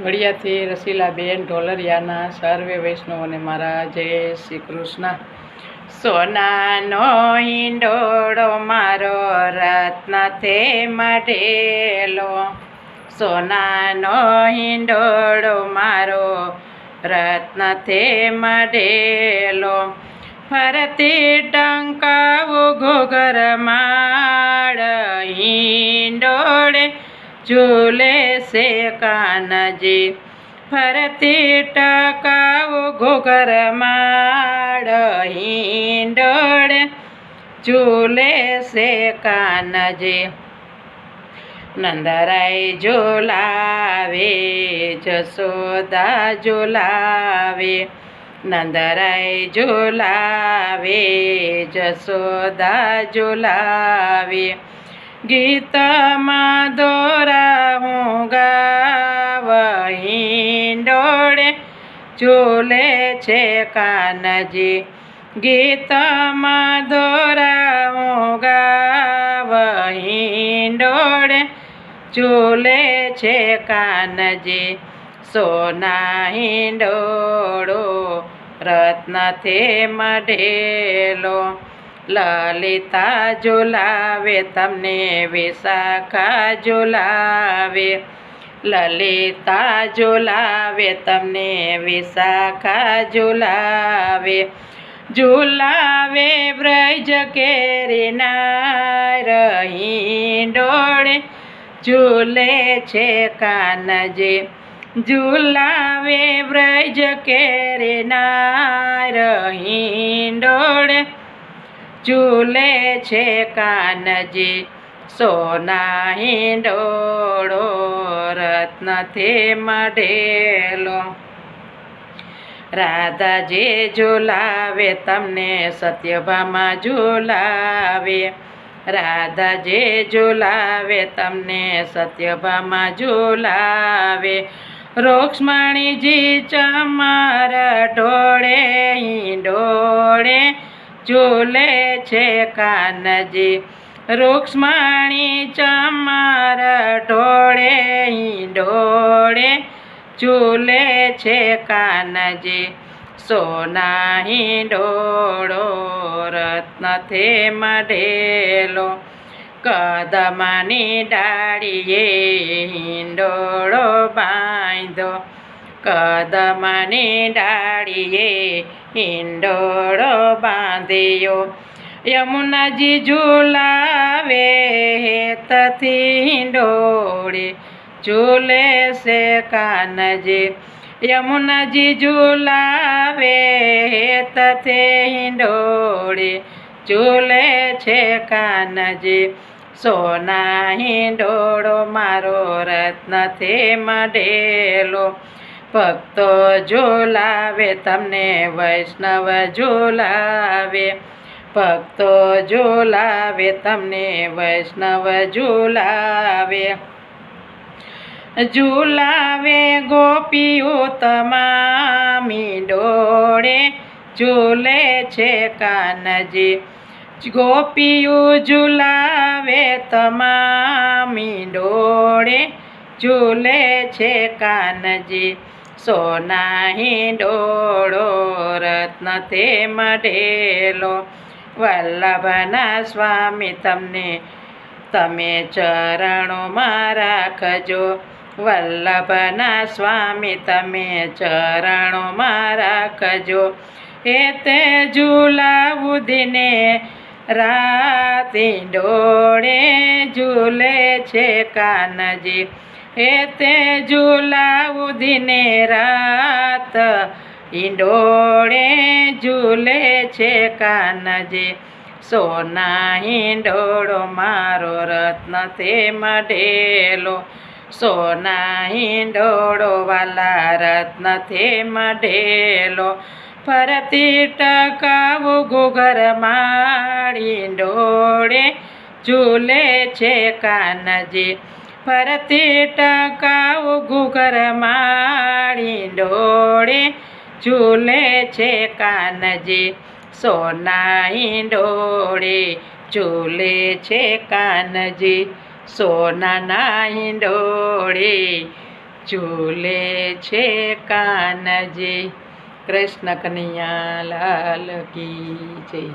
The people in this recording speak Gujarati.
વડિયાથી રસીલાબેન ઢોલરિયાના સર્વે વૈષ્ણવોને મારા જય શ્રી કૃષ્ણ. સોનાનો હિંડોળો મારો રત્નથી મઢેલો, સોનાનો હિંડોળો મારો રત્નથી મઢેલો, ફરતી ટંકાવું ઘૂઘર માળ, હિંડોળે ઝૂલે છે કાનજી, ફરતી ટકાવું ઘૂઘર માળ, હિંડોળે ઝૂલે છે કાનજી. નંદરાય ઝુલાવે, જશોદા ઝુલાવે, નંદરાય ઝુલાવે, જશોદા ઝુલાવે, ગીતમાં દોરાવું ગાવ, હિંડોળે ઝૂલે છે કાનજી, ગીતમાં દોરાવું ગાવ, હિંડોળે ઝૂલે છે કાનજી. સોના હિંડોળો રત્નથી મઢેલો, લલિતા ઝુલાવે તમને વિશાખા ઝુલાવે, લલિતા ઝુલાવે તમને વિશાખા ઝુલાવે, ઝુલાવે બ્રજ કેરી નાર, હિંડોળે ઝૂલે છે કાનજી, ઝુલાવે બ્રજ કેરી નાર, હિંડોળે ઝૂલે છે કાનજી. સોના હિંડોળો રત્નથી મઢેલો, રાધાજી ઝુલાવે તમને સત્યભામા ઝુલાવે, રાધાજી ઝુલાવે તમને સત્યભામા ઝુલાવે, રૂક્ષ્મણીજી ચમાર ઢોળે, હિંડોળે ઝૂલે છે કાનજી, રૂક્ષ્મણી ચમાર ઢોળે, હિંડોળે ઝૂલે છે કાનજી. સોના હિંડોળો રત્નથી મઢેલો, કદમની ડાળીએ હિંડોળો બાંધો, કદમની ડાળીએ હિંડોળો બાંધ્યો, યમુનાજી ઝુલાવે હેતથી હિંડોળે ઝૂલે છે કાનજી, યમુનાજી ઝુલાવે હેતથી હિંડોળે ઝૂલે છે કાનજી. સોના હિંડોળો મારો રત્નથી મઢેલો, ભક્તો ઝુલાવે તમને વૈષ્ણવ ઝુલાવે, ભક્તો ઝુલાવે તમને વૈષ્ણવ ઝુલાવે, ઝુલાવે ગોપીઓ તમામ, હિંડોળે ઝૂલે છે કાનજી, ગોપીઓ ઝુલાવે તમામ, હિંડોળે ઝૂલે છે કાનજી. સોના હિંડોળો રત્નથી મઢેલો, વલ્લભના સ્વામી તમને તમે ચરણોમાં રાખજો, વલ્લભના સ્વામી તમે ચરણોમાં રાખજો, એ તે ઝુલાવું દિને રાત, હિંડોળે ઝૂલે છે કાનજી, એ તે ઝુલાવું દિને રાત, હિંડોળે ઝૂલે છે કાનજી. સોના હિંડોળો મારો રત્નથી મઢેલો, સોના હિંડોળો વાલા રત્નથી મઢેલો, ફરતી ટકાવું ઘૂઘર માળ, હિંડોળે ઝૂલે છે કાનજી, ફરતી ટકાવું ઘૂઘર માળ, હિંડોળે ઝૂલે છે કાનજી. સોના હિંડોળે ઝૂલે છે કાનજી, સોનાના હિંડોળે ઝૂલે છે કાનજી. કૃષ્ણ કનૈયા લાલ કી જય.